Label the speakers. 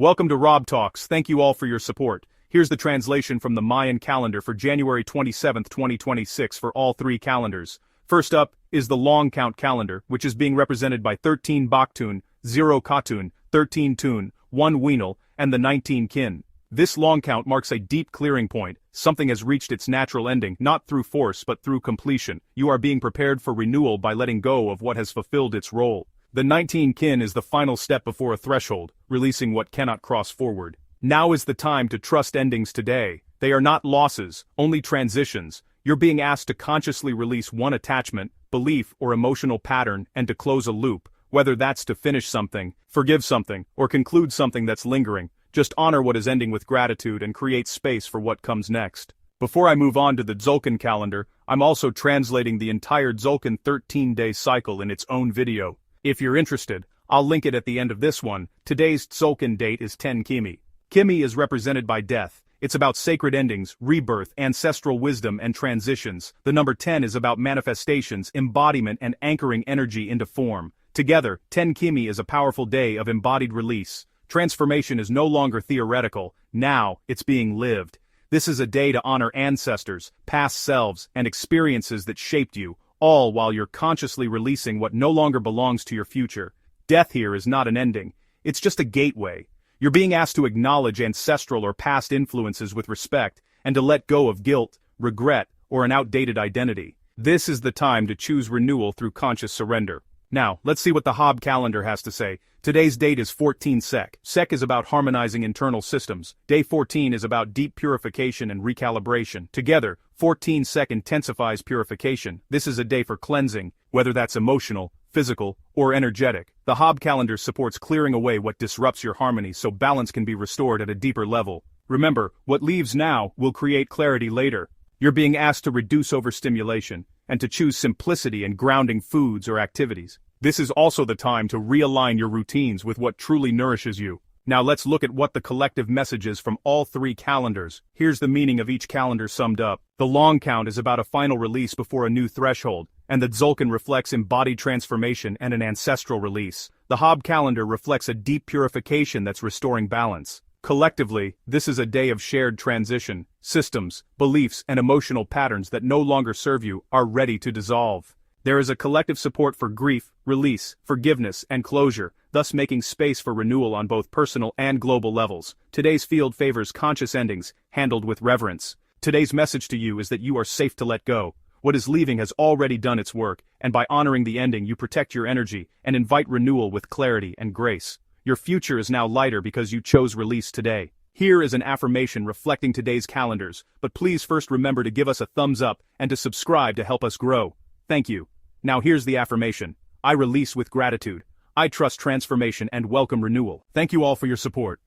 Speaker 1: Welcome to Rob Talks. Thank you all for your support. Here's the translation from the Mayan calendar for January 27, 2026 for all three calendars. First up is the long count calendar, which is being represented by 13 Baktun, 0 Katun, 13 Tun, 1 Wenal, and the 19 Kin. This long count marks a deep clearing point. Something has reached its natural ending, not through force but through completion. You are being prepared for renewal by letting go of what has fulfilled its role. The 19 Kin is the final step before a threshold, releasing what cannot cross forward. Now is the time to trust endings today. They are not losses, only transitions. You're being asked to consciously release one attachment, belief, or emotional pattern and to close a loop, whether that's to finish something, forgive something, or conclude something that's lingering. Just honor what is ending with gratitude and create space for what comes next. Before I move on to the Tzolk'in calendar, I'm also translating the entire Tzolk'in 13-day cycle in its own video. If you're interested, I'll link it at the end of this one. Today's Tzolk'in date is 10 Kimi. Kimi is represented by death. It's about sacred endings, rebirth, ancestral wisdom, and transitions. The number 10 is about manifestations, embodiment, and anchoring energy into form. Together, 10 Kimi is a powerful day of embodied release. Transformation is no longer theoretical, now it's being lived. This is a day to honor ancestors, past selves, and experiences that shaped you, all while you're consciously releasing what no longer belongs to your future. Death here is not an ending, it's just a gateway. You're being asked to acknowledge ancestral or past influences with respect, and to let go of guilt, regret, or an outdated identity. This is the time to choose renewal through conscious surrender. Now, let's see what the Hob calendar has to say. Today's date is 14 Sek. Sek is about harmonizing internal systems. Day 14 is about deep purification and recalibration. Together, 14 Sek intensifies purification. This is a day for cleansing, whether that's emotional, physical, or energetic. The Hob calendar supports clearing away what disrupts your harmony so balance can be restored at a deeper level. Remember, what leaves now will create clarity later. You're being asked to reduce overstimulation, and to choose simplicity and grounding foods or activities. This is also the time to realign your routines with what truly nourishes you. Now let's look at what the collective message is from all three calendars. Here's the meaning of each calendar summed up. The long count is about a final release before a new threshold, and the Tzolk'in reflects embodied transformation and an ancestral release. The Hob calendar reflects a deep purification that's restoring balance. Collectively, this is a day of shared transition. Systems, beliefs, and emotional patterns that no longer serve you are ready to dissolve. There is a collective support for grief, release, forgiveness, and closure, thus making space for renewal on both personal and global levels. Today's field favors conscious endings, handled with reverence. Today's message to you is that you are safe to let go. What is leaving has already done its work, and by honoring the ending you protect your energy and invite renewal with clarity and grace. Your future is now lighter because you chose release today. Here is an affirmation reflecting today's calendars, but please first remember to give us a thumbs up and to subscribe to help us grow. Thank you. Now here's the affirmation. I release with gratitude. I trust transformation and welcome renewal. Thank you all for your support.